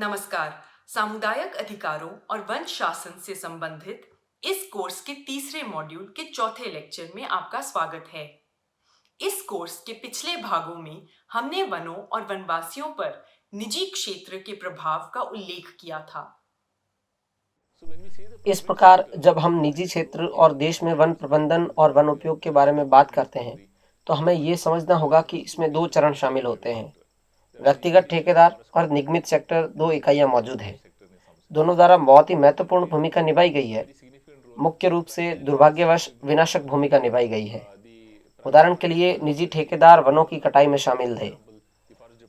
नमस्कार। सामुदायिक अधिकारों और वन शासन से संबंधित इस कोर्स के तीसरे मॉड्यूल के चौथे लेक्चर में आपका स्वागत है। इस कोर्स के पिछले भागों में हमने वनों और वनवासियों पर निजी क्षेत्र के प्रभाव का उल्लेख किया था। इस प्रकार जब हम निजी क्षेत्र और देश में वन प्रबंधन और वन उपयोग के बारे में बात करते हैं तो हमें ये समझना होगा कि इसमें दो चरण शामिल होते हैं। व्यक्तिगत ठेकेदार और निगमित सेक्टर दो इकाइयां मौजूद हैं। दोनों द्वारा बहुत ही महत्वपूर्ण भूमिका निभाई गई है। मुख्य रूप से दुर्भाग्यवश विनाशक भूमिका निभाई गई है। उदाहरण के लिए निजी ठेकेदार वनों की कटाई में शामिल थे।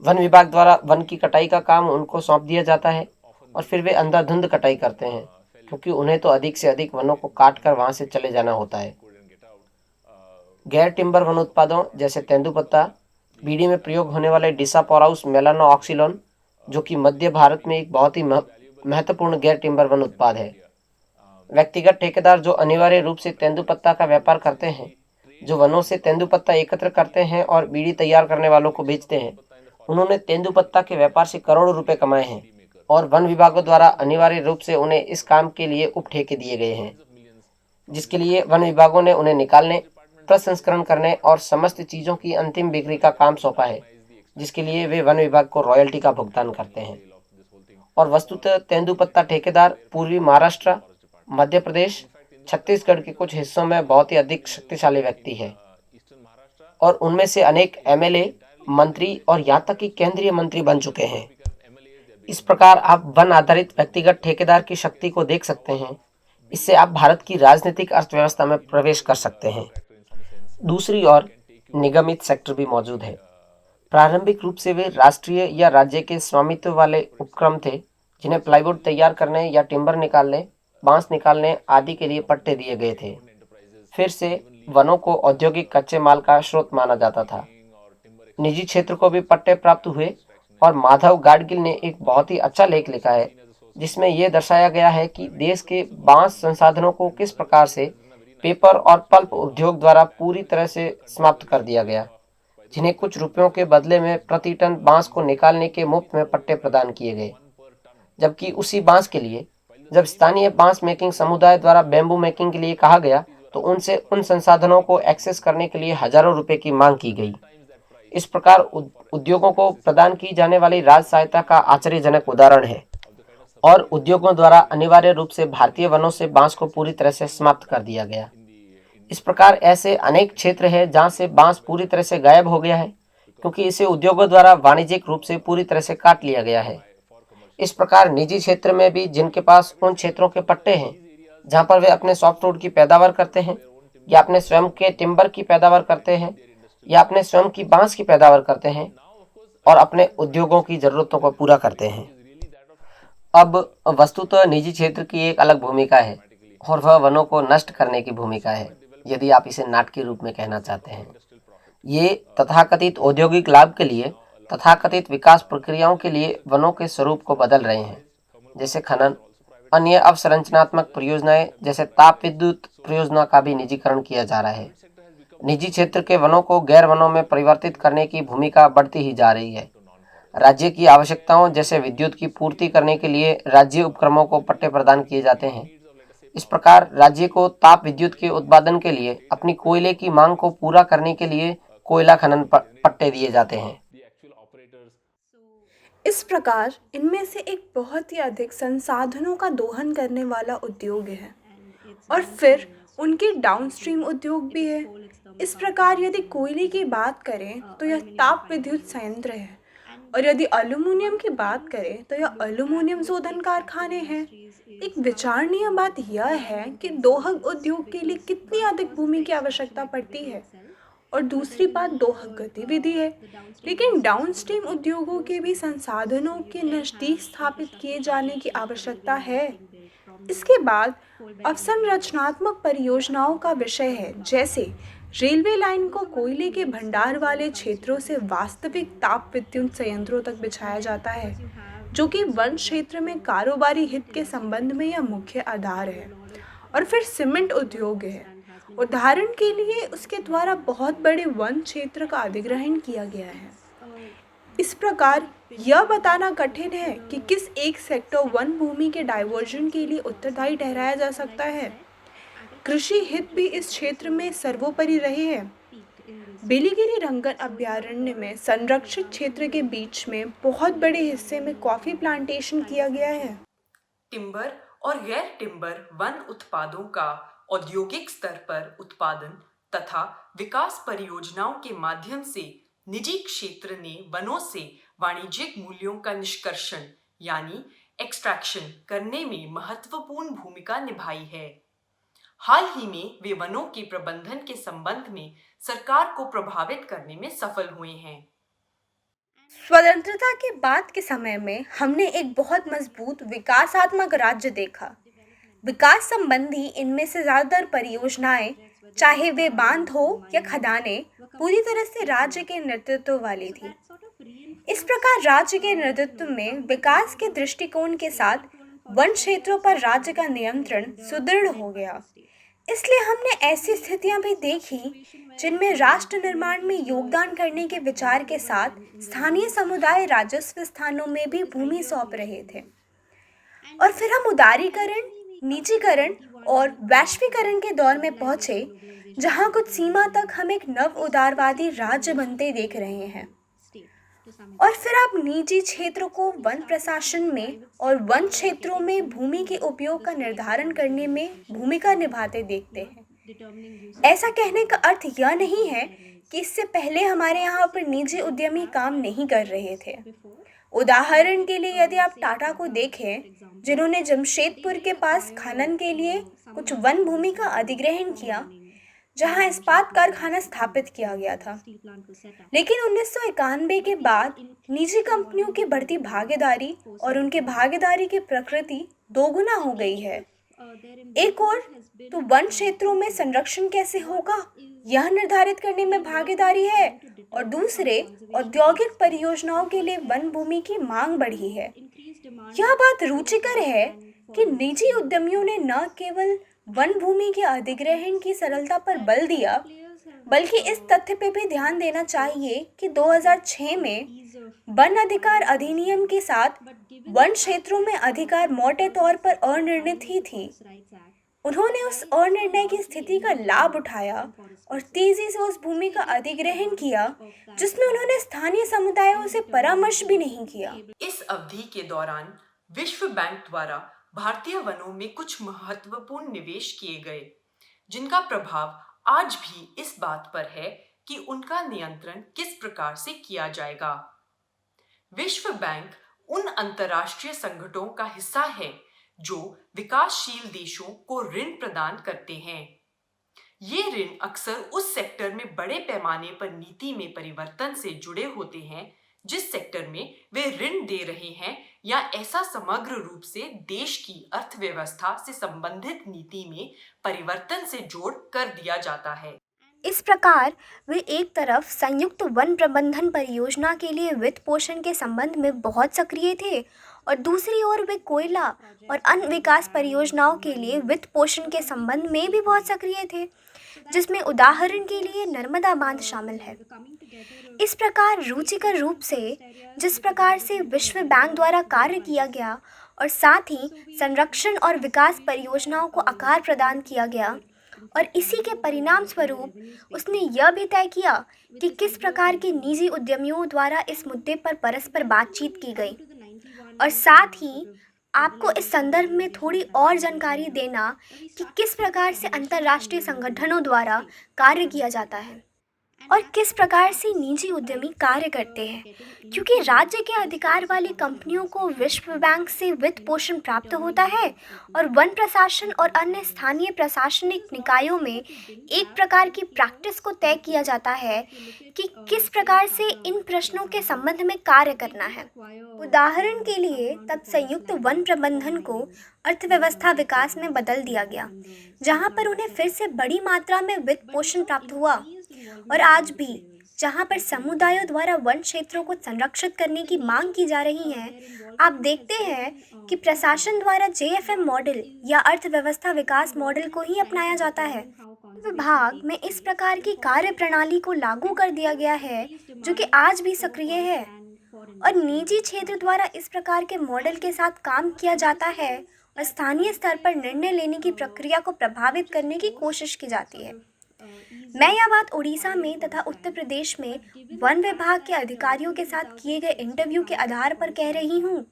वन विभाग द्वारा वन की कटाई का काम उनको सौंप दिया जाता है और फिर वे अंधाधुंध कटाई करते हैं, क्योंकि उन्हें तो अधिक से अधिक वनों को काट कर वहां से चले जाना होता है। गैर टिम्बर वन उत्पादों जैसे तेंदुपत्ता, बीड़ी में प्रयोग होने वाले डिसापोराउस मेलानोऑक्सिलोन, जो कि मध्य भारत में एक बहुत ही महत्वपूर्ण गैर टिम्बर वन उत्पाद है। व्यक्तिगत ठेकेदार जो अनिवार्य रूप से तेंदुपत्ता का व्यापार करते हैं, जो वनों से तेंदुपत्ता एकत्र करते हैं और बीड़ी तैयार करने वालों को बेचते हैं, उन्होंने तेंदुपत्ता के व्यापार से करोड़ों रुपए कमाए हैं और वन विभागों द्वारा अनिवार्य रूप से उन्हें इस काम के लिए उपठेके दिए गए हैं, जिसके लिए वन विभागों ने उन्हें निकालने, प्रसंस्करण करने और समस्त चीजों की अंतिम बिक्री का काम सौंपा है, जिसके लिए वे वन विभाग को रॉयल्टी का भुगतान करते हैं। और वस्तुतः तेंदुपत्ता ठेकेदार पूर्वी महाराष्ट्र, मध्य प्रदेश, छत्तीसगढ़ के कुछ हिस्सों में बहुत ही अधिक शक्तिशाली व्यक्ति है और उनमें से अनेक एमएलए, मंत्री और यहाँ तक कि केंद्रीय मंत्री बन चुके हैं। इस प्रकार आप वन आधारित व्यक्तिगत ठेकेदार की शक्ति को देख सकते हैं। इससे आप भारत की राजनीतिक अर्थव्यवस्था में प्रवेश कर सकते हैं। दूसरी ओर निगमित सेक्टर भी मौजूद है। प्रारंभिक रूप से वे राष्ट्रीय या राज्य के स्वामित्व वाले उपक्रम थे, जिन्हें प्लाईवुड तैयार करने या टिम्बर निकालने, बांस निकालने आदि के लिए पट्टे दिए गए थे। फिर से वनों को औद्योगिक कच्चे माल का स्रोत माना जाता था। निजी क्षेत्र को भी पट्टे प्राप्त हुए और माधव गाडगिल ने एक बहुत ही अच्छा लेख लिखा है, जिसमें यह दर्शाया गया है कि देश के बांस संसाधनों को किस प्रकार से पेपर और पल्प उद्योग द्वारा पूरी तरह से समाप्त कर दिया गया, जिन्हें कुछ रुपयों के बदले में प्रति टन बांस को निकालने के मुफ्त में पट्टे प्रदान किए गए, जबकि उसी बांस के लिए जब स्थानीय बांस मेकिंग समुदाय द्वारा बैम्बू मेकिंग के लिए कहा गया तो उनसे उन संसाधनों को एक्सेस करने के लिए हजारों रुपए की मांग की गई। इस प्रकार उद्योगों को प्रदान की जाने वाली राज सहायता का आश्चर्यजनक उदाहरण है और उद्योगों द्वारा अनिवार्य रूप से भारतीय वनों से बांस को पूरी तरह से समाप्त कर दिया गया। इस प्रकार ऐसे अनेक क्षेत्र हैं जहां से बांस पूरी तरह से गायब हो गया है, क्योंकि इसे उद्योगों द्वारा वाणिज्यिक रूप से पूरी तरह से काट लिया गया है। इस प्रकार निजी क्षेत्र में भी जिनके पास उन क्षेत्रों के पट्टे हैं जहां पर वे अपने सॉफ्टवुड की पैदावार करते हैं या अपने स्वयं के टिम्बर की पैदावार करते हैं या अपने स्वयं की बांस की पैदावार करते हैं और अपने उद्योगों की जरूरतों को पूरा करते हैं। अब वस्तुतः निजी क्षेत्र की एक अलग भूमिका है और वह वनों को नष्ट करने की भूमिका है, यदि आप इसे नाटकीय रूप में कहना चाहते हैं। ये तथाकथित औद्योगिक लाभ के लिए, तथाकथित विकास प्रक्रियाओं के लिए वनों के स्वरूप को बदल रहे हैं, जैसे खनन, अन्य अवसंरचनात्मक परियोजनाएं जैसे ताप विद्युत परियोजना का भी निजीकरण किया जा रहा है। निजी क्षेत्र के वनों को गैर वनों में परिवर्तित करने की भूमिका बढ़ती ही जा रही है। राज्य की आवश्यकताओं जैसे विद्युत की पूर्ति करने के लिए राज्य उपक्रमों को पट्टे प्रदान किए जाते हैं। इस प्रकार राज्य को ताप विद्युत के उत्पादन के लिए अपनी कोयले की मांग को पूरा करने के लिए कोयला खनन पट्टे दिए जाते हैं। इस प्रकार इनमें से एक बहुत ही अधिक संसाधनों का दोहन करने वाला उद्योग है और फिर उनके डाउनस्ट्रीम उद्योग भी है। इस प्रकार यदि कोयले की बात करें तो यह ताप विद्युत संयंत्र है और यदि एल्युमिनियम की बात करें तो यह एल्युमिनियम शोधन कारखाने हैं। एक विचारणीय बात यह है कि दोहक उद्योग के लिए कितनी अधिक भूमि की आवश्यकता पड़ती है और दूसरी बात दोहक गतिविधि है, लेकिन डाउनस्ट्रीम उद्योगों के भी संसाधनों के नज़दीक स्थापित किए जाने की आवश्यकता है। इसके बाद अवसंरचनात्मक परियोजनाओं का विषय है, जैसे रेलवे लाइन को कोयले के भंडार वाले क्षेत्रों से वास्तविक ताप विद्युत संयंत्रों तक बिछाया जाता है, जो कि वन क्षेत्र में कारोबारी हित के संबंध में यह मुख्य आधार है। और फिर सीमेंट उद्योग है। उदाहरण के लिए उसके द्वारा बहुत बड़े वन क्षेत्र का अधिग्रहण किया गया है। इस प्रकार यह बताना कठिन है कि किस एक सेक्टर वन भूमि के डाइवर्जन के लिए उत्तरदायी ठहराया जा सकता है। कृषि हित भी इस क्षेत्र में सर्वोपरि रहे हैं। बेलीगिरी रंगन अभयारण्य में संरक्षित क्षेत्र के बीच में बहुत बड़े हिस्से में कॉफी प्लांटेशन किया गया है। टिम्बर और गैर टिम्बर वन उत्पादों का औद्योगिक स्तर पर उत्पादन तथा विकास परियोजनाओं के माध्यम से निजी क्षेत्र ने वनों से वाणिज्यिक मूल्यों का निष्कर्षण यानी एक्सट्रैक्शन करने में महत्वपूर्ण भूमिका निभाई है। हाल ही में वे वनों के प्रबंधन के संबंध में सरकार को प्रभावित करने में सफल हुए हैं। स्वतंत्रता के बाद के समय में हमने एक बहुत मजबूत विकासात्मक राज्य देखा। विकास संबंधी इनमें से ज़्यादातर परियोजनाएं, चाहे वे बांध हो या खदानें, पूरी तरह से राज्य के नेतृत्व वाली थी। इस प्रकार राज्य के नेतृत्व में विकास के दृष्टिकोण के साथ वन क्षेत्रों पर राज्य का नियंत्रण सुदृढ़ हो गया। इसलिए हमने ऐसी स्थितियां भी देखी जिनमें राष्ट्र निर्माण में योगदान करने के विचार के साथ स्थानीय समुदाय राजस्व स्थानों में भी भूमि सौंप रहे थे। और फिर हम उदारीकरण, निजीकरण और वैश्वीकरण के दौर में पहुंचे, जहां कुछ सीमा तक हम एक नव उदारवादी राज्य बनते देख रहे हैं। और फिर आप निजी क्षेत्रों को वन प्रशासन में और वन क्षेत्रों में भूमि के उपयोग का निर्धारण करने में भूमिका निभाते देखते हैं। ऐसा कहने का अर्थ यह नहीं है कि इससे पहले हमारे यहाँ पर निजी उद्यमी काम नहीं कर रहे थे। उदाहरण के लिए यदि आप टाटा को देखें, जिन्होंने जमशेदपुर के पास खनन के लिए कुछ वन भूमि का अधिग्रहण किया, जहां इस्पात कारखाना स्थापित किया गया था। लेकिन 1991 के बाद निजी कंपनियों की बढ़ती भागीदारी और उनके भागीदारी की प्रकृति दोगुना हो गई है। एक और तो वन क्षेत्रों में संरक्षण कैसे होगा यह निर्धारित करने में भागीदारी है, और दूसरे औद्योगिक परियोजनाओं के लिए वन भूमि की मांग बढ़ी है। यह बात रुचिकर है कि निजी उद्यमियों ने न केवल वन भूमि के अधिग्रहण की सरलता पर बल दिया, बल्कि इस तथ्य पे भी ध्यान देना चाहिए कि 2006 में वन अधिकार अधिनियम के साथ वन क्षेत्रों में अधिकार मोटे तौर पर अनिर्णित ही थी। उन्होंने उस अनिर्णय की स्थिति का लाभ उठाया और तेजी से उस भूमि का अधिग्रहण किया जिसमें उन्होंने स्थानीय समुदायों से परामर्श भी नहीं किया। इस अवधि के दौरान विश्व बैंक द्वारा भारतीय वनों में कुछ महत्वपूर्ण निवेश किए गए, जिनका प्रभाव आज भी इस बात पर है कि उनका नियंत्रण किस प्रकार से किया जाएगा। विश्व बैंक उन अंतर्राष्ट्रीय संगठनों का हिस्सा है जो विकासशील देशों को ऋण प्रदान करते हैं। ये ऋण अक्सर उस सेक्टर में बड़े पैमाने पर नीति में परिवर्तन से जुड़े होते हैं जिस सेक्टर में वे ऋण दे रहे हैं, या ऐसा समग्र रूप से देश की अर्थव्यवस्था से संबंधित नीति में परिवर्तन से जोड़ कर दिया जाता है। इस प्रकार वे एक तरफ संयुक्त वन प्रबंधन परियोजना के लिए वित्त पोषण के संबंध में बहुत सक्रिय थे, और दूसरी ओर वे कोयला और अन्य विकास परियोजनाओं के लिए वित्त पोषण के संबंध में भी बहुत सक्रिय थे, जिसमें उदाहरण के लिए नर्मदा बांध शामिल है। इस प्रकार रुचिकर रूप से जिस प्रकार से विश्व बैंक द्वारा कार्य किया गया और साथ ही संरक्षण और विकास परियोजनाओं को आकार प्रदान किया गया, और इसी के परिणाम स्वरूप उसने यह भी तय किया कि किस प्रकार के निजी उद्यमियों द्वारा इस मुद्दे पर परस्पर बातचीत की गई। और साथ ही आपको इस संदर्भ में थोड़ी और जानकारी देना कि किस प्रकार से अंतर्राष्ट्रीय संगठनों द्वारा कार्य किया जाता है और किस प्रकार से निजी उद्यमी कार्य करते हैं, क्योंकि राज्य के अधिकार वाली कंपनियों को विश्व बैंक से वित्त पोषण प्राप्त होता है, और वन प्रशासन और अन्य स्थानीय प्रशासनिक निकायों में एक प्रकार की प्रैक्टिस को तय किया जाता है कि किस प्रकार से इन प्रश्नों के संबंध में कार्य करना है। उदाहरण के लिए तब संयुक्त वन प्रबंधन को अर्थव्यवस्था विकास में बदल दिया गया, जहां पर उन्हें फिर से बड़ी मात्रा में वित्त पोषण प्राप्त हुआ। और आज भी जहां पर समुदायों द्वारा वन क्षेत्रों को संरक्षित करने की मांग की जा रही है, आप देखते हैं कि प्रशासन द्वारा JFM मॉडल या अर्थव्यवस्था विकास मॉडल को ही अपनाया जाता है। विभाग में इस प्रकार की कार्य प्रणाली को लागू कर दिया गया है जो कि आज भी सक्रिय है। और निजी क्षेत्र द्वारा इस प्रकार के मॉडल के साथ काम किया जाता है और स्थानीय स्तर पर निर्णय लेने की प्रक्रिया को प्रभावित करने की कोशिश की जाती है। मैं यह बात उड़ीसा में तथा उत्तर प्रदेश में वन विभाग के अधिकारियों के साथ किए गए इंटरव्यू के आधार पर कह रही हूँ,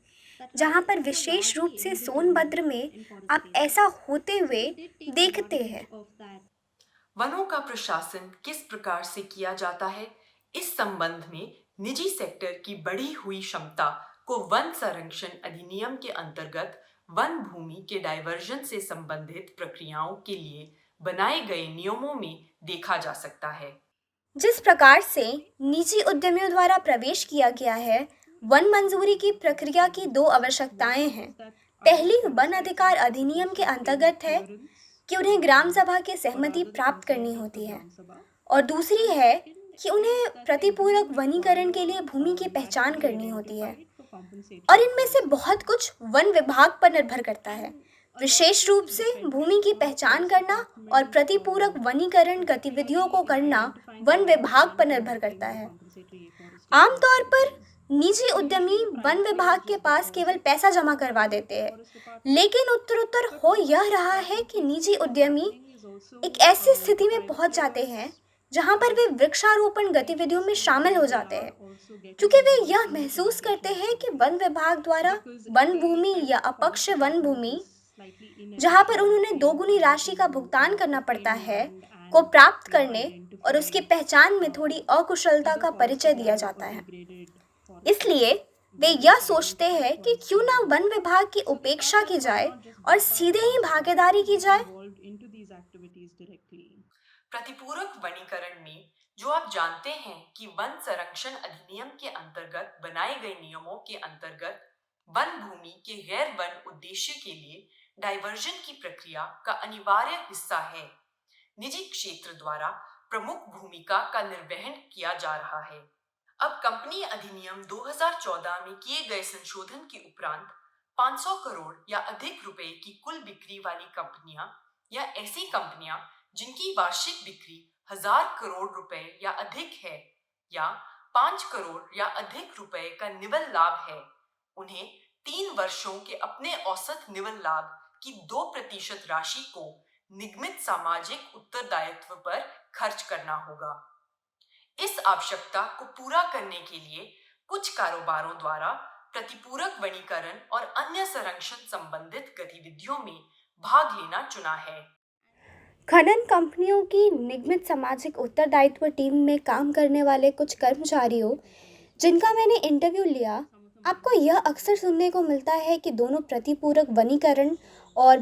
जहाँ पर विशेष रूप से सोनभद्र में आप ऐसा होते हुए देखते हैं। वनों का प्रशासन किस प्रकार से किया जाता है, इस संबंध में निजी सेक्टर की बढ़ी हुई क्षमता को वन संरक्षण अधिनियम के अंतर्गत वन भूमि के डायवर्जन से संबंधित प्रक्रियाओं के लिए बनाए गए नियमों में देखा जा सकता है। जिस प्रकार से निजी उद्यमियों द्वारा प्रवेश किया गया है, वन मंजूरी की प्रक्रिया की दो आवश्यकताएं हैं। पहली वन अधिकार अधिनियम के अंतर्गत है कि उन्हें ग्राम सभा की सहमति प्राप्त करनी होती है, और दूसरी है कि उन्हें प्रतिपूरक वनीकरण के लिए भूमि की पहचान करनी होती है। और इनमें से बहुत कुछ वन विभाग पर निर्भर करता है। विशेष रूप से भूमि की पहचान करना और प्रतिपूरक वनीकरण गतिविधियों को करना वन विभाग पर निर्भर करता है। आमतौर पर निजी उद्यमी वन विभाग के पास केवल पैसा जमा करवा देते हैं, लेकिन उत्तरोत्तर हो यह रहा है कि निजी उद्यमी एक ऐसी स्थिति में पहुंच जाते हैं जहां पर वे वृक्षारोपण गतिविधियों में शामिल हो जाते हैं, क्योंकि वे यह महसूस करते हैं कि वन विभाग द्वारा वन भूमि या अपक्ष वन भूमि, जहां पर उन्होंने दोगुनी राशि का भुगतान करना पड़ता है, को प्राप्त करने और उसकी पहचान में थोड़ी अकुशलता का परिचय दिया जाता है। इसलिए वे यह सोचते हैं कि क्यों ना वन विभाग की उपेक्षा की जाए और सीधे ही भागीदारी की जाए। प्रतिपूरक वनीकरण में जो आप जानते हैं कि वन संरक्षण अधिनियम के अंतर्गत बनाए गए नियमों के अंतर्गत वन भूमि के गैर वन उद्देश्य के लिए डायवर्जन की प्रक्रिया का अनिवार्य हिस्सा है। निजी क्षेत्र द्वारा प्रमुख भूमिका का निर्वहन किया जा रहा है। अब कंपनी अधिनियम 2014 में किए गए संशोधन के उपरांत 500 करोड़ या अधिक रुपए की कुल बिक्री वाली कंपनियां या ऐसी कंपनियां जिनकी वार्षिक बिक्री 1000 करोड़ रुपए या अधिक है या 5 करोड़ या अधिक रुपए का निवल लाभ है, उन्हें 3 वर्षों के अपने औसत निवल लाभ की 2% राशि को निगमित सामाजिक उत्तरदायित्व पर खर्च करना होगा। इस आवश्यकता को पूरा करने के लिए कुछ कारोबारों द्वारा प्रतिपूरक वनीकरण और अन्य संरक्षण संबंधित गतिविधियों में भाग लेना चुना है। खनन कंपनियों की निगमित सामाजिक उत्तरदायित्व टीम में काम करने वाले कुछ कर्मचारियों जिनका मैंने इंटरव्यू लिया, आपको यह अक्सर सुनने को मिलता है कि दोनों प्रतिपूरक वनीकरण और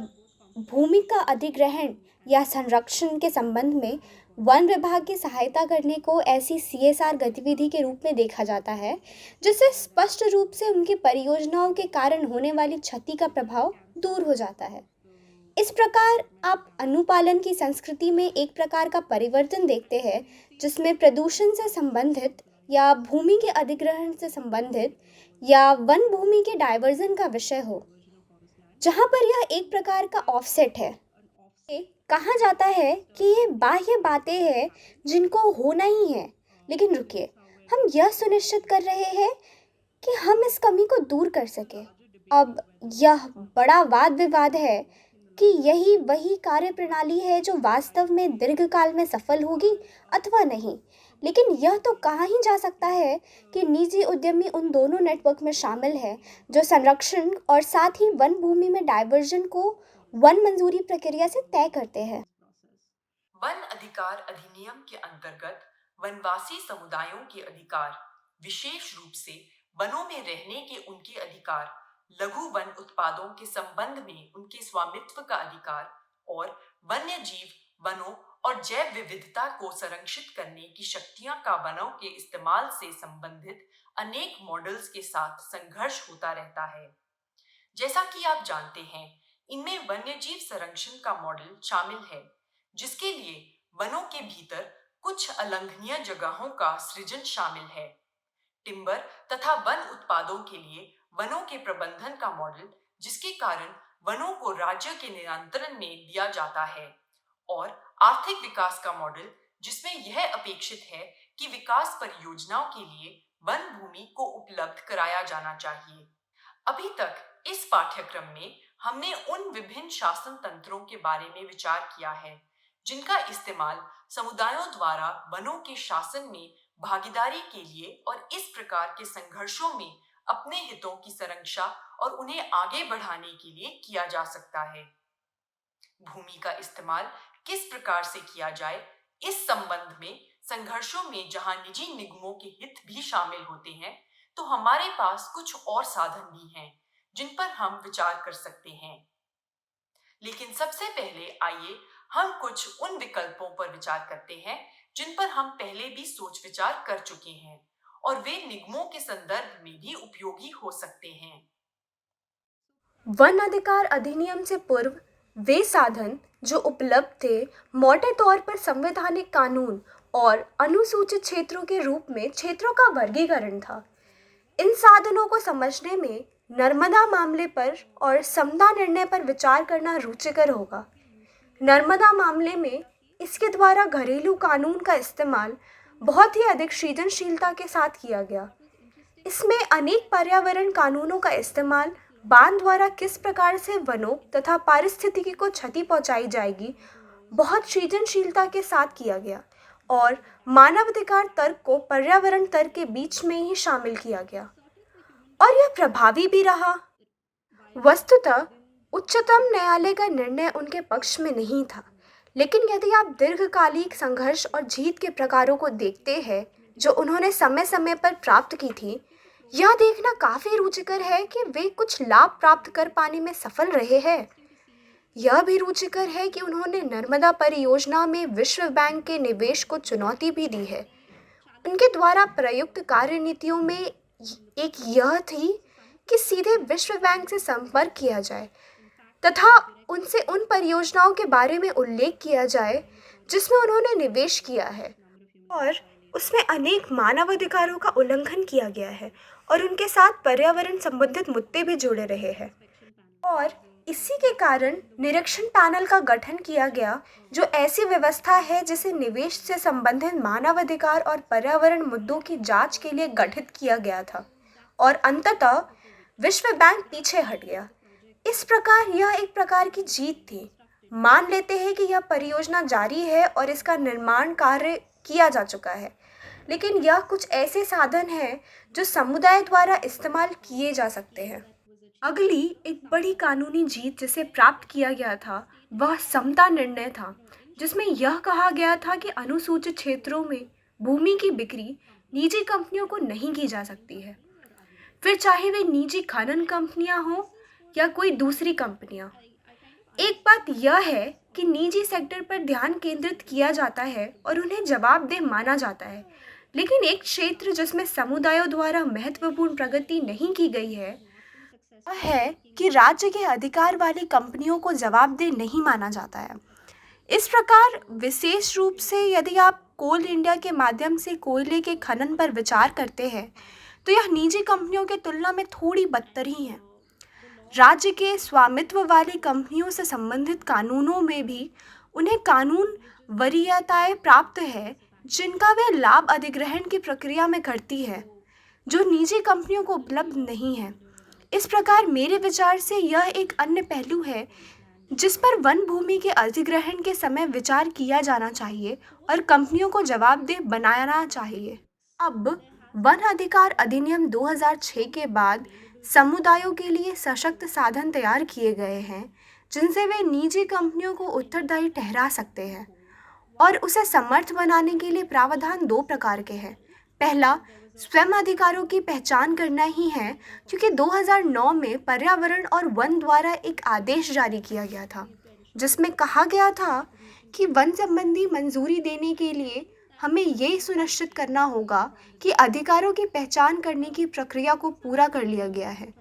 भूमि का अधिग्रहण या संरक्षण के संबंध में वन विभाग की सहायता करने को ऐसी CSR गतिविधि के रूप में देखा जाता है जिससे स्पष्ट रूप से उनकी परियोजनाओं के कारण होने वाली क्षति का प्रभाव दूर हो जाता है। इस प्रकार आप अनुपालन की संस्कृति में एक प्रकार का परिवर्तन देखते हैं जिसमें प्रदूषण से संबंधित या भूमि के अधिग्रहण से संबंधित या वन भूमि के डायवर्जन का विषय हो, जहां पर यह एक प्रकार का ऑफसेट है। कहा जाता है कि ये बाह्य बातें हैं जिनको होना ही है, लेकिन रुकिए, हम यह सुनिश्चित कर रहे हैं कि हम इस कमी को दूर कर सके। अब यह बड़ा वाद विवाद है कि यही वही कार्य प्रणाली है जो वास्तव में दीर्घकाल में सफल होगी अथवा नहीं, लेकिन यह तो कहा ही जा सकता है कि निजी उद्यमी उन दोनों नेटवर्क में शामिल है जो संरक्षण और साथ ही वन भूमि में डायवर्जन को वन मंजूरी प्रक्रिया से तय करते हैं। वन अधिकार अधिनियम के अंतर्गत वनवासी समुदायों के अधिकार, विशेष रूप से वनों में रहने के उनके अधिकार, लघु वन उत्पादों के संबंध में उनके स्वामित्व का अधिकार और वन्य जीव वनों और जैव विविधता को संरक्षित करने की शक्तियां का वनों के इस्तेमाल से संबंधित अनेक मॉडल्स के साथ संघर्ष होता रहता है। जैसा कि आप जानते हैं, इनमें वन्यजीव संरक्षण का मॉडल शामिल है, जिसके लिए वनों के भीतर कुछ अलंघनीय जगहों का सृजन शामिल है। टिम्बर तथा वन उत्पादों के लिए वनों के प्रबंधन का मॉडल, जिसके कारण वनों को राज्य के नियंत्रण में दिया जाता है, और आर्थिक विकास का मॉडल, जिसमें यह अपेक्षित है कि विकास परियोजनाओं के लिए वन भूमि को उपलब्ध कराया जाना चाहिए। अभी तक इस पाठ्यक्रम में हमने उन विभिन्न शासन तंत्रों के बारे में विचार किया है जिनका इस्तेमाल समुदायों द्वारा वनों के शासन में भागीदारी के लिए और इस प्रकार के संघर्षों में अपने हितों की संरक्षा और उन्हें आगे बढ़ाने के लिए किया जा सकता है। भूमि का इस्तेमाल किस प्रकार से किया जाए, इस संबंध में संघर्षों में जहां निजी निगमों के हित भी शामिल होते हैं, तो हमारे पास कुछ और साधन भी हैं जिन पर हम विचार कर सकते हैं। लेकिन सबसे पहले आइए हम कुछ उन विकल्पों पर विचार करते हैं जिन पर हम पहले भी सोच विचार कर चुके हैं और वे निगमों के संदर्भ में भी उपयोगी हो सकते हैं। वन अधिकार अधिनियम से पूर्व वे साधन जो उपलब्ध थे मोटे तौर पर संवैधानिक कानून और अनुसूचित क्षेत्रों के रूप में क्षेत्रों का वर्गीकरण था। इन साधनों को समझने में नर्मदा मामले पर और समता निर्णय पर विचार करना रुचिकर होगा। नर्मदा मामले में इसके द्वारा घरेलू कानून का इस्तेमाल बहुत ही अधिक सृजनशीलता के साथ किया गया। इसमें अनेक पर्यावरण कानूनों का इस्तेमाल बांध द्वारा किस प्रकार से वनों तथा पारिस्थितिकी को क्षति पहुंचाई जाएगी बहुत सृजनशीलता के साथ किया गया और मानवाधिकार तर्क को पर्यावरण तर्क के बीच में ही शामिल किया गया और यह प्रभावी भी रहा। वस्तुतः उच्चतम न्यायालय का निर्णय उनके पक्ष में नहीं था, लेकिन यदि आप दीर्घकालिक संघर्ष और जीत के प्रकारों को देखते हैं जो उन्होंने समय समय पर प्राप्त की थी, यह देखना काफ़ी रुचिकर है कि वे कुछ लाभ प्राप्त कर पाने में सफल रहे हैं। यह भी रुचिकर है कि उन्होंने नर्मदा परियोजना में विश्व बैंक के निवेश को चुनौती भी दी है। उनके द्वारा प्रयुक्त कार्यनीतियों में एक यह थी कि सीधे विश्व बैंक से संपर्क किया जाए तथा उनसे उन परियोजनाओं के बारे में उल्लेख किया जाए जिसमें उन्होंने निवेश किया है और उसमें अनेक मानवाधिकारों का उल्लंघन किया गया है और उनके साथ पर्यावरण संबंधित मुद्दे भी जुड़े रहे हैं। और इसी के कारण निरीक्षण पैनल का गठन किया गया जो ऐसी व्यवस्था है जिसे निवेश से संबंधित मानवाधिकार और पर्यावरण मुद्दों की जांच के लिए गठित किया गया था और अंततः विश्व बैंक पीछे हट गया। इस प्रकार यह एक प्रकार की जीत थी। मान लेते हैं कि यह परियोजना जारी है और इसका निर्माण कार्य किया जा चुका है, लेकिन यह कुछ ऐसे साधन हैं जो समुदाय द्वारा इस्तेमाल किए जा सकते हैं। अगली एक बड़ी कानूनी जीत जिसे प्राप्त किया गया था वह समता निर्णय था, जिसमें यह कहा गया था कि अनुसूचित क्षेत्रों में भूमि की बिक्री निजी कंपनियों को नहीं की जा सकती है, फिर चाहे वे निजी खनन कंपनियां हों या कोई दूसरी कंपनियां। एक बात यह है कि निजी सेक्टर पर ध्यान केंद्रित किया जाता है और उन्हें जवाबदेह माना जाता है, लेकिन एक क्षेत्र जिसमें समुदायों द्वारा महत्वपूर्ण प्रगति नहीं की गई है वह है कि राज्य के अधिकार वाली कंपनियों को जवाबदेह नहीं माना जाता है। इस प्रकार विशेष रूप से यदि आप कोल इंडिया के माध्यम से कोयले के खनन पर विचार करते हैं तो यह निजी कंपनियों के तुलना में थोड़ी बदतर ही है। राज्य के स्वामित्व वाली कंपनियों से संबंधित कानूनों में भी उन्हें कानून वरीयताएं प्राप्त है जिनका वे लाभ अधिग्रहण की प्रक्रिया में करती है, जो निजी कंपनियों को उपलब्ध नहीं है। इस प्रकार मेरे विचार से यह एक अन्य पहलू है जिस पर वन भूमि के अधिग्रहण के समय विचार किया जाना चाहिए और कंपनियों को जवाबदेह बनाना चाहिए। अब वन अधिकार अधिनियम 2006 के बाद समुदायों के लिए सशक्त साधन तैयार किए गए हैं जिनसे वे निजी कंपनियों को उत्तरदायी ठहरा सकते हैं और उसे समर्थ बनाने के लिए प्रावधान दो प्रकार के हैं। पहला, स्वयं अधिकारों की पहचान करना ही है, क्योंकि 2009 में पर्यावरण और वन द्वारा एक आदेश जारी किया गया था जिसमें कहा गया था कि वन संबंधी मंजूरी देने के लिए हमें ये सुनिश्चित करना होगा कि अधिकारों की पहचान करने की प्रक्रिया को पूरा कर लिया गया है,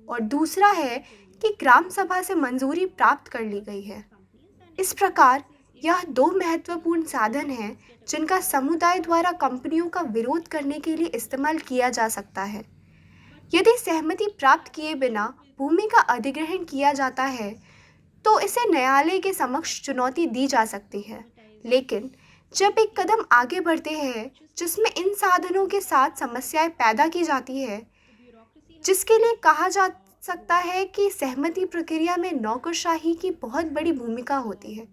और दूसरा है कि ग्राम सभा से मंजूरी प्राप्त कर ली गई है। इस प्रकार यह दो महत्वपूर्ण साधन हैं जिनका समुदाय द्वारा कंपनियों का विरोध करने के लिए इस्तेमाल किया जा सकता है। यदि सहमति प्राप्त किए बिना भूमि का अधिग्रहण किया जाता है तो इसे न्यायालय के समक्ष चुनौती दी जा सकती है, लेकिन जब एक कदम आगे बढ़ते हैं जिसमें इन साधनों के साथ समस्याएं पैदा की जाती है, जिसके लिए कहा जा सकता है कि सहमति प्रक्रिया में नौकरशाही की बहुत बड़ी भूमिका होती है।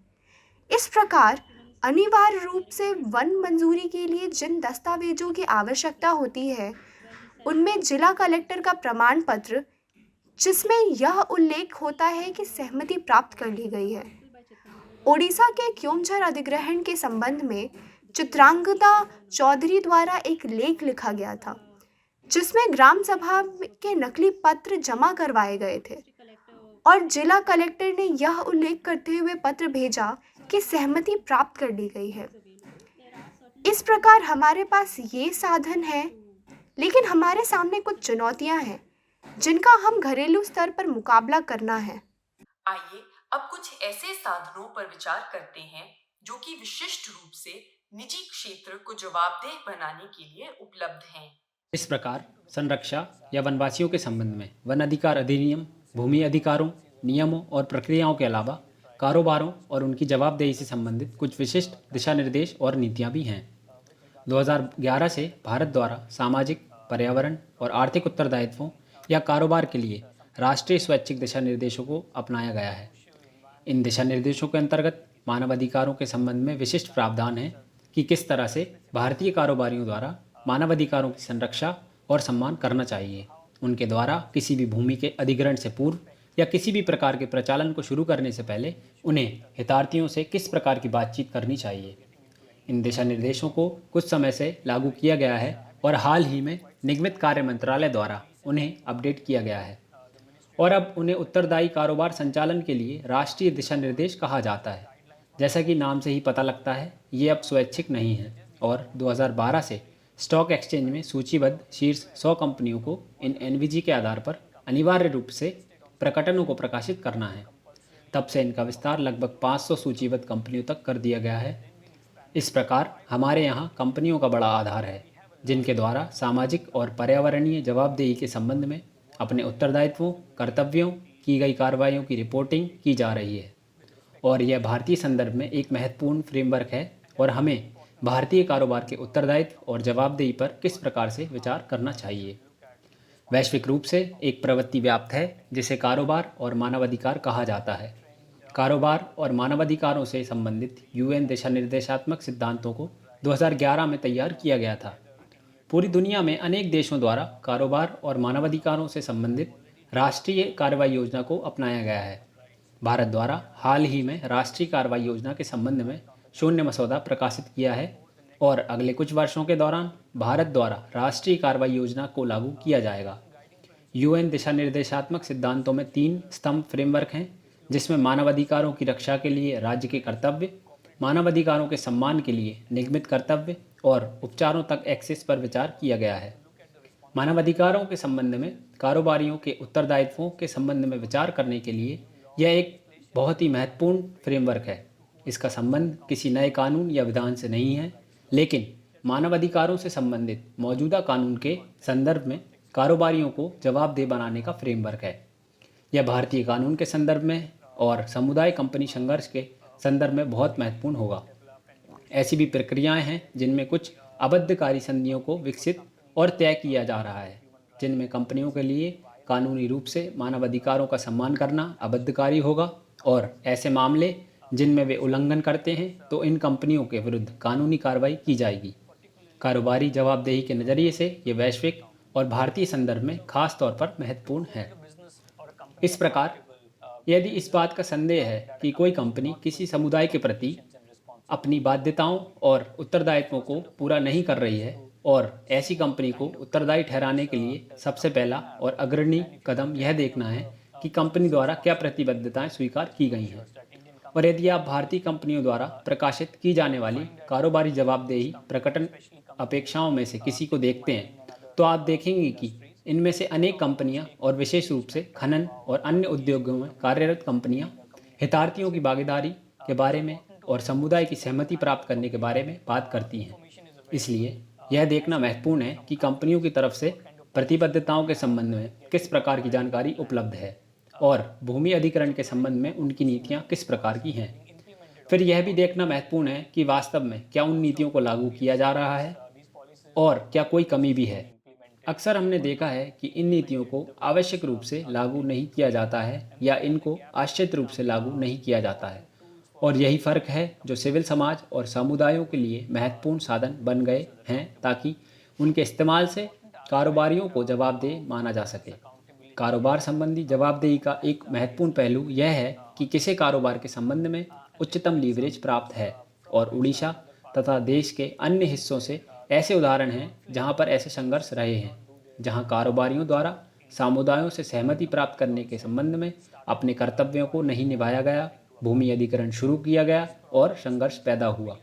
इस प्रकार अनिवार्य रूप से वन मंजूरी के लिए जिन दस्तावेजों की आवश्यकता होती है, उनमें जिला कलेक्टर का प्रमाण पत्र, जिसमें यह उल्लेख होता है कि सहमति प्राप्त कर ली गई है। ओडिशा के क्योंझर अधिग्रहण के संबंध में चित्रांगदा चौधरी द्वारा एक लेख लिखा गया था, जिसमें ग्राम सभा के नकली पत्र जमा करवाए गए थे और जिला कलेक्टर ने यह उल्लेख करते हुए पत्र भेजा कि सहमति प्राप्त कर ली गई है। इस प्रकार हमारे पास ये साधन है, लेकिन हमारे सामने कुछ चुनौतियां हैं जिनका हम घरेलू स्तर पर मुकाबला करना है। आइए अब कुछ ऐसे साधनों पर विचार करते हैं जो कि विशिष्ट रूप से निजी क्षेत्र को जवाबदेह बनाने के लिए उपलब्ध हैं। इस प्रकार संरक्षा या वनवासियों के संबंध में वन अधिकार अधिनियम भूमि अधिकारों, नियमों और प्रक्रियाओं के अलावा कारोबारों और उनकी जवाबदेही से संबंधित कुछ विशिष्ट दिशा निर्देश और नीतियां भी हैं। 2011 से भारत द्वारा सामाजिक, पर्यावरण और आर्थिक उत्तरदायित्वों या कारोबार के लिए राष्ट्रीय स्वैच्छिक दिशा निर्देशों को अपनाया गया है। इन दिशा निर्देशों के अंतर्गत मानव अधिकारों के संबंध में विशिष्ट प्रावधान है कि किस तरह से भारतीय कारोबारियों द्वारा मानव अधिकारों की संरक्षा और सम्मान करना चाहिए। उनके द्वारा किसी भी भूमि के अधिग्रहण से पूर्व या किसी भी प्रकार के प्रचालन को शुरू करने से पहले उन्हें हितार्थियों से किस प्रकार की बातचीत करनी चाहिए। इन दिशा निर्देशों को कुछ समय से लागू किया गया है और हाल ही में निगमित कार्य मंत्रालय द्वारा उन्हें अपडेट किया गया है और अब उन्हें उत्तरदायी कारोबार संचालन के लिए राष्ट्रीय दिशा निर्देश कहा जाता है। जैसा कि नाम से ही पता लगता है, ये अब स्वैच्छिक नहीं है और 2012 से स्टॉक एक्सचेंज में सूचीबद्ध शीर्ष 100 कंपनियों को इन एनवीजी के आधार पर अनिवार्य रूप से प्रकटनों को प्रकाशित करना है। तब से इनका विस्तार लगभग 500 सूचीबद्ध कंपनियों तक कर दिया गया है। इस प्रकार हमारे यहाँ कंपनियों का बड़ा आधार है जिनके द्वारा सामाजिक और पर्यावरणीय जवाबदेही के संबंध में अपने उत्तरदायित्वों, कर्तव्यों, की गई कार्रवाइयों की रिपोर्टिंग की जा रही है और यह भारतीय संदर्भ में एक महत्वपूर्ण फ्रेमवर्क है और हमें भारतीय कारोबार के उत्तरदायित्व और जवाबदेही पर किस प्रकार से विचार करना चाहिए। वैश्विक रूप से एक प्रवृत्ति व्याप्त है जिसे कारोबार और मानवाधिकार कहा जाता है। कारोबार और मानवाधिकारों से संबंधित यूएन दिशा निर्देशात्मक सिद्धांतों को 2011 में तैयार किया गया था। पूरी दुनिया में अनेक देशों द्वारा कारोबार और मानवाधिकारों से संबंधित राष्ट्रीय कार्रवाई योजना को अपनाया गया है। भारत द्वारा हाल ही में राष्ट्रीय कार्रवाई योजना के संबंध में शून्य मसौदा प्रकाशित किया है और अगले कुछ वर्षों के दौरान भारत द्वारा राष्ट्रीय कार्रवाई योजना को लागू किया जाएगा। यूएन दिशा निर्देशात्मक सिद्धांतों में 3 स्तंभ फ्रेमवर्क हैं जिसमें मानवाधिकारों की रक्षा के लिए राज्य के कर्तव्य, मानवाधिकारों के सम्मान के लिए निगमित कर्तव्य और उपचारों तक एक्सेस पर विचार किया गया है। मानवाधिकारों के संबंध में कारोबारियों के उत्तरदायित्वों के संबंध में विचार करने के लिए यह एक बहुत ही महत्वपूर्ण फ्रेमवर्क है। इसका संबंध किसी नए कानून या विधान से नहीं है, लेकिन मानवाधिकारों से संबंधित मौजूदा कानून के संदर्भ में कारोबारियों को जवाबदेह बनाने का फ्रेमवर्क है। यह भारतीय कानून के संदर्भ में और समुदाय कंपनी संघर्ष के संदर्भ में बहुत महत्वपूर्ण होगा। ऐसी भी प्रक्रियाएं हैं जिनमें कुछ अबद्धकारी संधियों को विकसित और तय किया जा रहा है, जिनमें कंपनियों के लिए कानूनी रूप से मानवाधिकारों का सम्मान करना अबद्धकारी होगा और ऐसे मामले जिनमें वे उल्लंघन करते हैं तो इन कंपनियों के विरुद्ध कानूनी कार्रवाई की जाएगी। कारोबारी जवाबदेही के नज़रिए से ये वैश्विक और भारतीय संदर्भ में खास तौर पर महत्वपूर्ण है। इस प्रकार यदि इस बात का संदेह है कि कोई कंपनी किसी समुदाय के प्रति अपनी बाध्यताओं और उत्तरदायित्वों को पूरा नहीं कर रही है और ऐसी कंपनी को उत्तरदायी ठहराने के लिए सबसे पहला और अग्रणी कदम यह देखना है कि कंपनी द्वारा क्या प्रतिबद्धताएं स्वीकार की गई हैं। और यदि आप भारतीय कंपनियों द्वारा प्रकाशित की जाने वाली कारोबारी जवाबदेही प्रकटन अपेक्षाओं में से किसी को देखते हैं तो आप देखेंगे कि इनमें से अनेक कंपनियां और विशेष रूप से खनन और अन्य उद्योगों में कार्यरत कंपनियां हितार्थियों की भागीदारी के बारे में और समुदाय की सहमति प्राप्त करने के बारे में बात करती हैं। इसलिए यह देखना महत्वपूर्ण है कि कंपनियों की तरफ से प्रतिबद्धताओं के संबंध में किस प्रकार की जानकारी उपलब्ध है और भूमि अधिग्रहण के संबंध में उनकी नीतियां किस प्रकार की हैं। फिर यह भी देखना महत्वपूर्ण है कि वास्तव में क्या उन नीतियों को लागू किया जा रहा है और क्या कोई कमी भी है। अक्सर हमने देखा है कि इन नीतियों को आवश्यक रूप से लागू नहीं किया जाता है या इनको आश्रित रूप से लागू नहीं किया जाता है, और यही फ़र्क है जो सिविल समाज और समुदायों के लिए महत्वपूर्ण साधन बन गए हैं ताकि उनके इस्तेमाल से कारोबारियों को जवाबदेह माना जा सके। कारोबार संबंधी जवाबदेही का एक महत्वपूर्ण पहलू यह है कि किसी कारोबार के संबंध में उच्चतम लीवरेज प्राप्त है, और उड़ीसा तथा देश के अन्य हिस्सों से ऐसे उदाहरण हैं जहां पर ऐसे संघर्ष रहे हैं, जहां कारोबारियों द्वारा समुदायों से सहमति प्राप्त करने के संबंध में अपने कर्तव्यों को नहीं निभाया गया, भूमि अधिग्रहण शुरू किया गया और संघर्ष पैदा हुआ।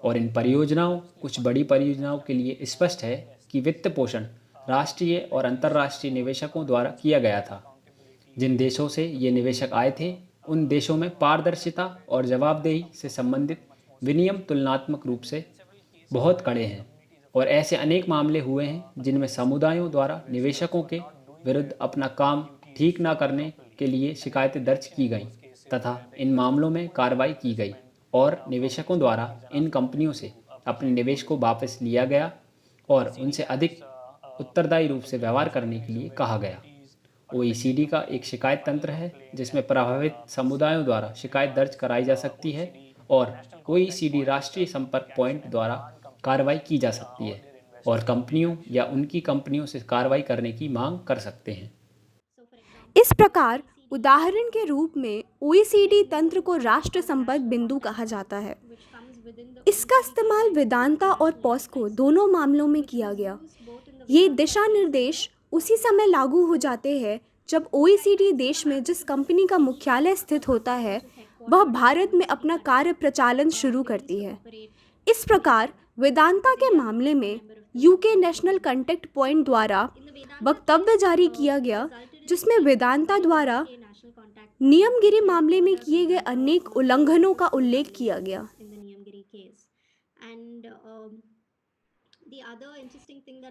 और इन परियोजनाओं, कुछ बड़ी परियोजनाओं के लिए स्पष्ट है कि वित्त पोषण राष्ट्रीय और अंतर्राष्ट्रीय निवेशकों द्वारा किया गया था। जिन देशों से ये निवेशक आए थे उन देशों में पारदर्शिता और जवाबदेही से संबंधित विनियम तुलनात्मक रूप से बहुत कड़े हैं, और ऐसे अनेक मामले हुए हैं जिनमें समुदायों द्वारा निवेशकों के विरुद्ध अपना काम ठीक न करने के लिए शिकायतें दर्ज की गईं तथा इन मामलों में कार्रवाई की गई और निवेशकों द्वारा इन कंपनियों से अपने निवेश को वापस लिया गया और उनसे अधिक उत्तरदायी रूप से व्यवहार करने के लिए कहा गया। OECD का एक शिकायत तंत्र है जिसमें प्रभावित समुदायों द्वारा शिकायत दर्ज कराई जा सकती है और OECD राष्ट्रीय संपर्क पॉइंट द्वारा कार्रवाई की जा सकती है और कंपनियों या उनकी कंपनियों से कार्रवाई करने की मांग कर सकते हैं। इस प्रकार उदाहरण के रूप में OECD तंत्र को राष्ट्र संपर्क बिंदु कहा जाता है। इसका इस्तेमाल वेदांता और पॉस्को दोनों मामलों में किया गया। ये दिशा निर्देश उसी समय लागू हो जाते हैं जब OECD देश में जिस कंपनी का मुख्यालय स्थित होता है वह भारत में अपना कार्य प्रचालन शुरू करती है। इस प्रकार वेदांता के मामले में UK नेशनल कांटेक्ट पॉइंट द्वारा वक्तव्य जारी किया गया जिसमें वेदांता द्वारा नियमगिरी मामले में किए गए अनेक उल्लंघनों का उल्लेख किया गया।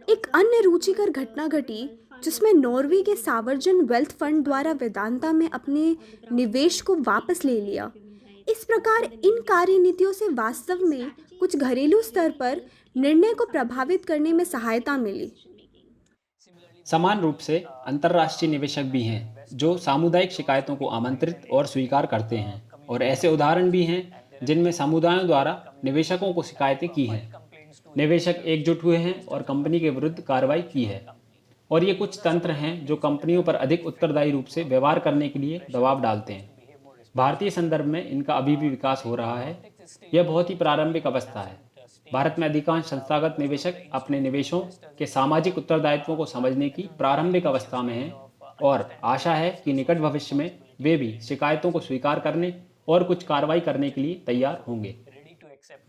एक अन्य रुचिकर घटना घटी जिसमें नॉर्वे के सावर्जन वेल्थ फंड द्वारा वेदांता में अपने निवेश को वापस ले लिया। इस प्रकार इन कार्यनीतियों से वास्तव में कुछ घरेलू स्तर पर निर्णय को प्रभावित करने में सहायता मिली। समान रूप से अंतर्राष्ट्रीय निवेशक भी हैं जो सामुदायिक शिकायतों को आमंत्रित और स्वीकार करते हैं, और ऐसे उदाहरण भी हैं जिनमें समुदायों द्वारा निवेशकों को शिकायतें की हैं। निवेशक एकजुट हुए हैं और कंपनी के विरुद्ध कार्रवाई की है, और ये कुछ तंत्र हैं जो कंपनियों पर अधिक उत्तरदायी रूप से व्यवहार करने के लिए दबाव डालते हैं। भारतीय संदर्भ में इनका अभी भी विकास हो रहा है। यह बहुत ही प्रारंभिक अवस्था है। भारत में अधिकांश संस्थागत निवेशक अपने निवेशों के सामाजिक उत्तरदायित्वों को समझने की प्रारंभिक अवस्था में हैं, और आशा है कि निकट भविष्य में वे भी शिकायतों को स्वीकार करने और कुछ कार्रवाई करने के लिए तैयार होंगे।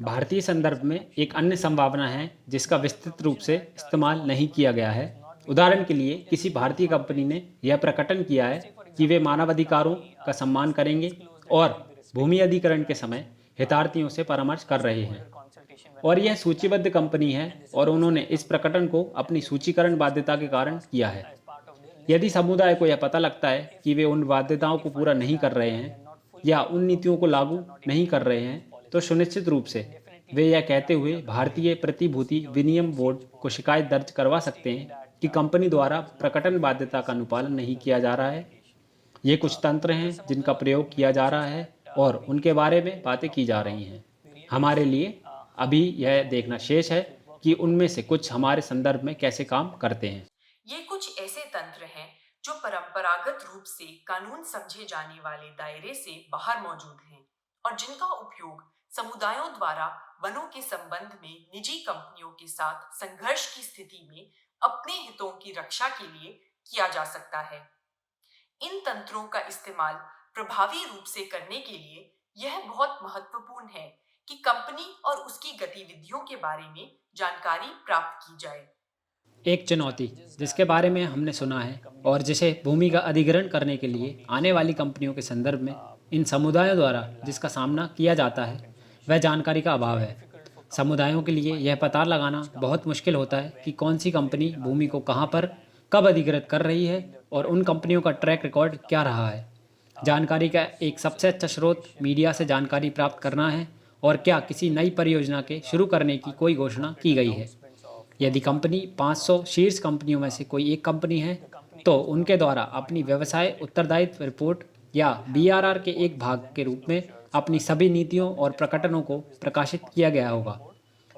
भारतीय संदर्भ में एक अन्य संभावना है जिसका विस्तृत रूप से इस्तेमाल नहीं किया गया है। उदाहरण के लिए किसी भारतीय कंपनी ने यह प्रकटन किया है कि वे मानवाधिकारों का सम्मान करेंगे और भूमि अधिग्रहण के समय हितार्थियों से परामर्श कर रहे हैं, और यह सूचीबद्ध कंपनी है और उन्होंने इस प्रकटन को अपनी सूचीकरण बाध्यता के कारण किया है। यदि समुदाय को यह पता लगता है कि वे उन बाध्यताओं को पूरा नहीं कर रहे हैं या उन नीतियों को लागू नहीं कर रहे हैं, तो सुनिश्चित रूप से वे यह कहते हुए भारतीय प्रतिभूति विनियम बोर्ड को शिकायत दर्ज करवा सकते हैं कि कंपनी द्वारा प्रकटन बाध्यता का अनुपालन नहीं किया जा रहा है। ये कुछ तंत्र हैं जिनका प्रयोग किया जा रहा है और उनके बारे में बातें की जा रही हैं। हमारे लिए अभी यह देखना शेष है कि उनमें से कुछ हमारे संदर्भ में कैसे काम करते हैं। ये कुछ ऐसे तंत्र हैं जो परंपरागत रूप से कानून समझे जाने वाले दायरे से बाहर मौजूद हैं और जिनका उपयोग समुदायों द्वारा वनों के संबंध में निजी कंपनियों के साथ संघर्ष की स्थिति में अपने हितों की रक्षा के लिए किया जा सकता है। इन तंत्रों का इस्तेमाल प्रभावी रूप से करने के लिए यह बहुत महत्वपूर्ण है कि कंपनी और उसकी गतिविधियों के बारे में जानकारी प्राप्त की जाए। एक चुनौती जिसके बारे में हमने सुना है और जिसे भूमि का अधिग्रहण करने के लिए आने वाली कंपनियों के संदर्भ में इन समुदायों द्वारा जिसका सामना किया जाता है वह जानकारी का अभाव है। समुदायों के लिए यह पता लगाना बहुत मुश्किल होता है कि कौन सी कंपनी भूमि को कहाँ पर कब अधिग्रहित कर रही है और उन कंपनियों का ट्रैक रिकॉर्ड क्या रहा है। जानकारी का एक सबसे अच्छा स्रोत मीडिया से जानकारी प्राप्त करना है और क्या किसी नई परियोजना के शुरू करने की कोई घोषणा की गई है। यदि कंपनी 500 शीर्ष कंपनियों में से कोई एक कंपनी है, तो उनके द्वारा अपनी व्यवसाय उत्तरदायित्व रिपोर्ट या बीआरआर के एक भाग के रूप में अपनी सभी नीतियों और प्रकटनों को प्रकाशित किया गया होगा।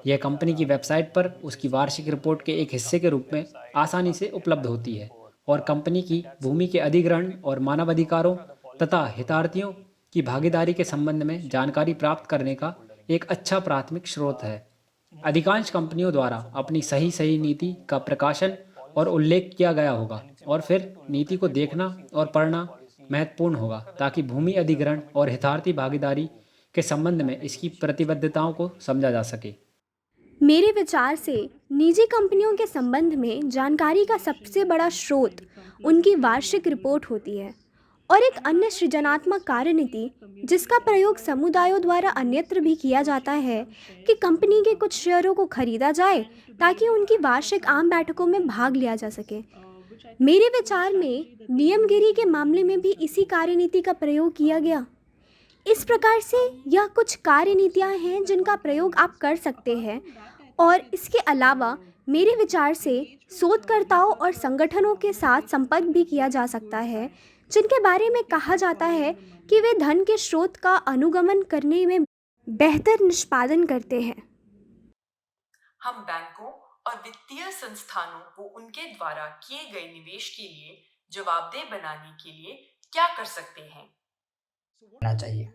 यह कंपनी की वेबसाइट पर उसकी वार्षिक रिपोर्ट के एक हिस्से के रूप में आसानी से उपलब्ध होती है और कंपनी की भूमि के अधिग्रहण और मानवाधिकारों तथा हितार्थियों की भागीदारी के संबंध में जानकारी प्राप्त करने का एक अच्छा प्राथमिक स्रोत है। अधिकांश कंपनियों द्वारा अपनी सही सही नीति का प्रकाशन और उल्लेख किया गया होगा और फिर नीति को देखना और पढ़ना महत्वपूर्ण होगा ताकि भूमि अधिग्रहण और हितार्थी भागीदारी के संबंध में इसकी प्रतिबद्धताओं को समझा जा सके। मेरे विचार से निजी कंपनियों के संबंध में जानकारी का सबसे बड़ा स्रोत उनकी वार्षिक रिपोर्ट होती है और एक अन्य सृजनात्मक कार्यनीति जिसका प्रयोग समुदायों द्वारा अन्यत्र भी किया जाता है कि कंपनी के कुछ शेयरों को खरीदा जाए ताकि उनकी वार्षिक आम बैठकों में भाग लिया जा सके। मेरे विचार में नियमगिरी के मामले में भी इसी कार्यनीति का प्रयोग किया गया। इस प्रकार से यह कुछ कार्यनीतियाँ हैं जिनका प्रयोग आप कर सकते हैं और इसके अलावा मेरे विचार से शोधकर्ताओं और संगठनों के साथ संपर्क भी किया जा सकता है जिनके बारे में कहा जाता है कि वे धन के स्रोत का अनुगमन करने में बेहतर निष्पादन करते हैं। हम बैंकों और वित्तीय संस्थानों को उनके द्वारा किए गए निवेश के लिए जवाबदेह बनाने के लिए क्या कर सकते हैं? होना चाहिए।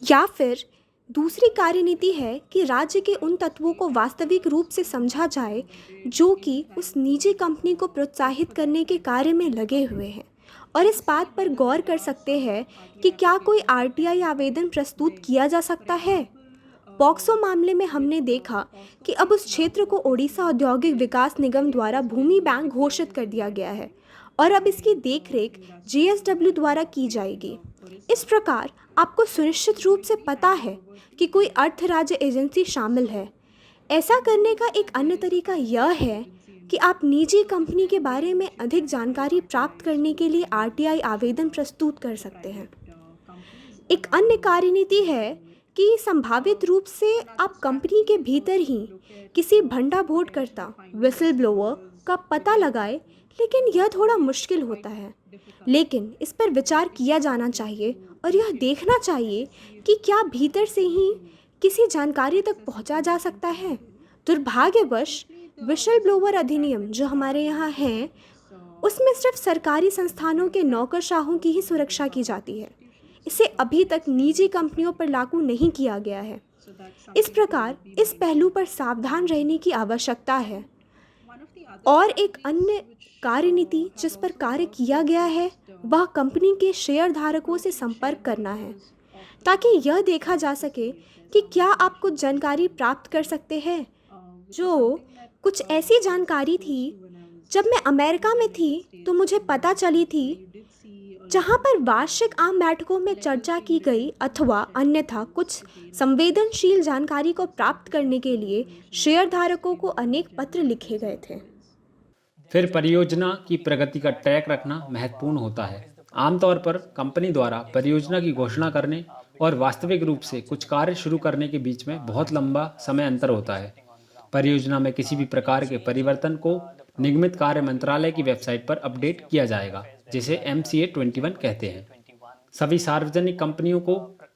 या फिर दूसरी कार्यनीति है कि राज्य के उन तत्वों को वास्तविक रूप से समझा जाए जो कि उस निजी कंपनी को प्रोत्साहित करने के कार्य में लगे हुए हैं और इस बात पर गौर कर सकते हैं कि क्या कोई आरटीआई आवेदन प्रस्तुत किया जा सकता है। पॉक्सो मामले में हमने देखा कि अब उस क्षेत्र को ओडिशा औद्योगिक विकास निगम द्वारा भूमि बैंक घोषित कर दिया गया है और अब इसकी देखरेख जीएसडब्ल्यू द्वारा की जाएगी। इस प्रकार आपको सुनिश्चित रूप से पता है कि कोई अर्ध राज्य एजेंसी शामिल है। ऐसा करने का एक अन्य तरीका यह है कि आप निजी कंपनी के बारे में अधिक जानकारी प्राप्त करने के लिए आरटीआई आवेदन प्रस्तुत कर सकते हैं। एक अन्य कार्यनीति है कि संभावित रूप से आप कंपनी के भीतर ही किसी भंडाफोड़कर्ता विसल ब्लोअर का पता लगाए, लेकिन यह थोड़ा मुश्किल होता है। लेकिन इस पर विचार किया जाना चाहिए और यह देखना चाहिए कि क्या भीतर से ही किसी जानकारी तक पहुंचा जा सकता है। दुर्भाग्यवश विशल ब्लोअर अधिनियम जो हमारे यहाँ है उसमें सिर्फ सरकारी संस्थानों के नौकरशाहों की ही सुरक्षा की जाती है। इसे अभी तक निजी कंपनियों पर लागू नहीं किया गया है। इस प्रकार इस पहलू पर सावधान रहने की आवश्यकता है। और एक अन्य कार्यनीति जिस पर कार्य किया गया है वह कंपनी के शेयर धारकों से संपर्क करना है ताकि यह देखा जा सके कि क्या आप कुछ जानकारी प्राप्त कर सकते हैं। जो कुछ ऐसी जानकारी थी जब मैं अमेरिका में थी तो मुझे पता चली थी जहां पर वार्षिक आम बैठकों में चर्चा की गई अथवा अन्यथा कुछ संवेदनशील जानकारी को प्राप्त करने के लिए शेयरधारकों को अनेक पत्र लिखे गए थे। फिर परियोजना की प्रगति का ट्रैक रखना महत्वपूर्ण होता है। आमतौर पर कंपनी द्वारा परियोजना की घोषणा करने और वास्तविक रूप से कुछ कार्य शुरू करने के बीच में बहुत लंबा समय अंतर होता है। परियोजना में किसी भी प्रकार के परिवर्तन को निगमित कार्य मंत्रालय की वेबसाइट पर अपडेट किया जाएगा, जिसे MCA 21 कहते हैं। सभी सार्वजनिक कंपनियों को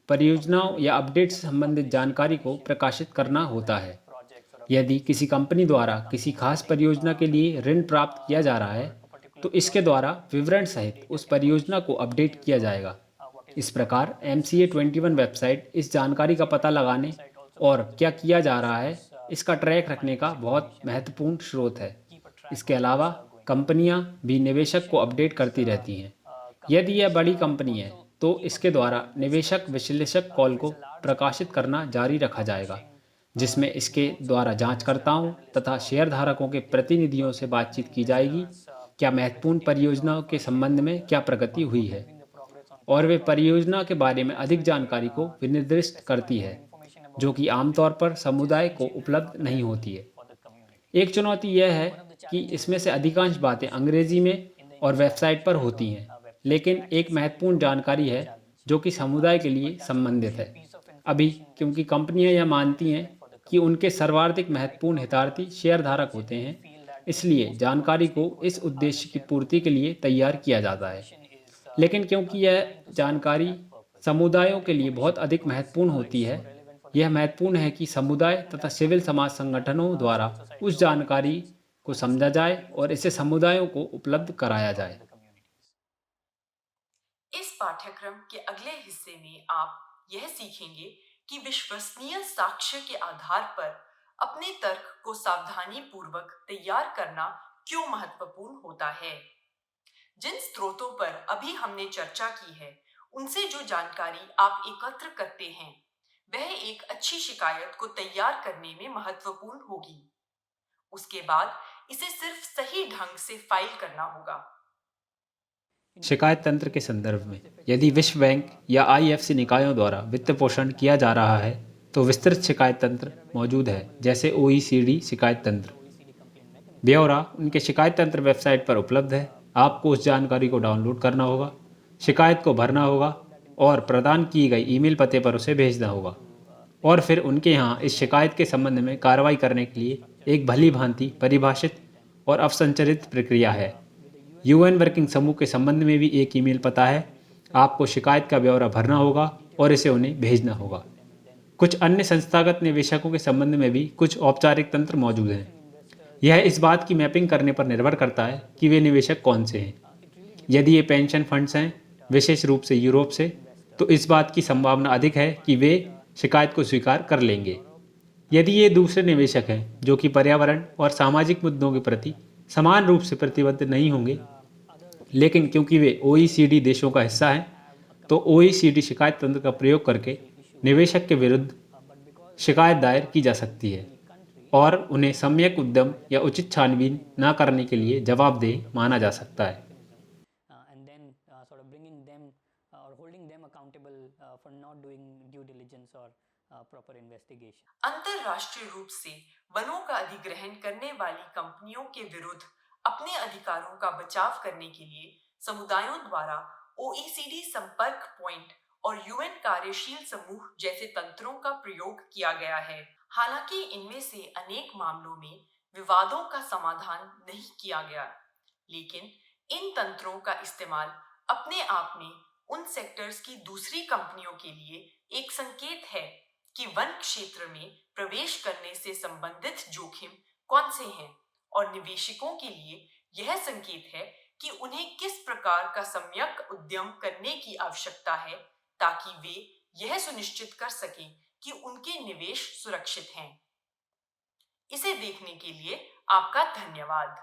परियोजनाओं या अपडेट से संबंधित जानकारी को प्रकाशित करना होता है। यदि किसी कंपनी द्वारा किसी खास परियोजना के लिए ऋण प्राप्त किया जा रहा है तो इसके द्वारा विवरण सहित उस परियोजना को अपडेट किया जाएगा। इस प्रकार MCA 21 वेबसाइट इस जानकारी का पता लगाने और क्या किया जा रहा है इसका ट्रैक रखने का बहुत महत्वपूर्ण स्रोत है। इसके अलावा कंपनियां भी निवेशक को अपडेट करती रहती हैं। यदि यह बड़ी कंपनी है तो इसके द्वारा निवेशक विश्लेषक कॉल को प्रकाशित करना जारी रखा जाएगा, जिसमें इसके द्वारा जांचकर्ताओं तथा शेयरधारकों के प्रतिनिधियों से बातचीत की जाएगी क्या महत्वपूर्ण परियोजनाओं के संबंध में क्या प्रगति हुई है, और वे परियोजना के बारे में अधिक जानकारी को विनिर्दिष्ट करती है जो कि आमतौर पर समुदाय को उपलब्ध नहीं होती है। एक चुनौती यह है कि इसमें से अधिकांश बातें अंग्रेजी में और वेबसाइट पर होती हैं, लेकिन एक महत्वपूर्ण जानकारी है जो कि समुदाय के लिए संबंधित है। अभी क्योंकि कंपनियां यह मानती हैं कि उनके सर्वाधिक महत्वपूर्ण हितार्थी शेयरधारक होते हैं, इसलिए जानकारी को इस उद्देश्य की पूर्ति के लिए तैयार किया जाता है। लेकिन क्योंकि यह जानकारी समुदायों के लिए बहुत अधिक महत्वपूर्ण होती है, यह महत्वपूर्ण है कि समुदाय तथा सिविल समाज संगठनों द्वारा उस जानकारी को समझा जाए और इसे समुदायों को उपलब्ध कराया जाए। इस पाठ्यक्रम के अगले हिस्से में आप यह सीखेंगे कि विश्वसनीय साक्ष्य के आधार पर अपने तर्क को सावधानी पूर्वक तैयार करना क्यों महत्वपूर्ण होता है। जिन स्रोतों पर अभी हमने चर्चा की है उनसे जो जानकारी आप एकत्र करते हैं वह एक अच्छी शिकायत को तैयार करने में महत्वपूर्ण होगी। उसके बाद इसे सिर्फ सही ढंग से फाइल करना होगा। शिकायत तंत्र के संदर्भ में, यदि विश्व बैंक या IFC निकायों द्वारा वित्त पोषण किया जा रहा है तो विस्तृत शिकायत तंत्र मौजूद है, जैसे OECD शिकायत तंत्र। ब्यौरा उनके शिकायत तंत्र वेबसाइट पर उपलब्ध है। आपको उस जानकारी को डाउनलोड करना होगा, शिकायत को भरना होगा और प्रदान की गई ईमेल पते पर उसे भेजना होगा, और फिर उनके यहाँ इस शिकायत के संबंध में कार्रवाई करने के लिए एक भली भांति परिभाषित और अवसंरचित प्रक्रिया है। UN वर्किंग समूह के संबंध में भी एक ईमेल पता है। आपको शिकायत का ब्यौरा भरना होगा और इसे उन्हें भेजना होगा। कुछ अन्य संस्थागत निवेशकों के संबंध में भी कुछ औपचारिक तंत्र मौजूद हैं। यह इस बात की मैपिंग करने पर निर्भर करता है कि वे निवेशक कौन से हैं। यदि ये पेंशन फंड्स हैं, विशेष रूप से यूरोप से, तो इस बात की संभावना अधिक है कि वे शिकायत को स्वीकार कर लेंगे। यदि ये दूसरे निवेशक हैं जो कि पर्यावरण और सामाजिक मुद्दों के प्रति समान रूप से प्रतिबद्ध नहीं होंगे, लेकिन क्योंकि वे OECD देशों का हिस्सा हैं, तो OECD शिकायत तंत्र का प्रयोग करके निवेशक के विरुद्ध शिकायत दायर की जा सकती है और उन्हें सम्यक उद्यम या उचित छानबीन न करने के लिए जवाबदेह माना जा सकता है। and then sort of bringing them or holding them accountable for not doing due diligence or proper investigation. अंतरराष्ट्रीय रूप से वनों का अधिग्रहण करने वाली कंपनियों के विरुद्ध अपने अधिकारों का बचाव करने के लिए समुदायों द्वारा OECD संपर्क पॉइंट और UN कार्यशील समूह जैसे तंत्रों का प्रयोग किया गया है। हालांकि इनमें से अनेक मामलों में विवादों का समाधान नहीं किया गया, लेकिन इन तंत्रों का इस्तेमाल अपने आप में उन सेक्टर्स की दूसरी कंपनियों के लिए एक संकेत है कि वन क्षेत्र में प्रवेश करने से संबंधित जोखिम कौन से हैं, और निवेशकों के लिए यह संकेत है कि उन्हें किस प्रकार का सम्यक उद्यम करने की आवश्यकता है ताकि वे यह सुनिश्चित कर सकें कि उनके निवेश सुरक्षित हैं। इसे देखने के लिए आपका धन्यवाद।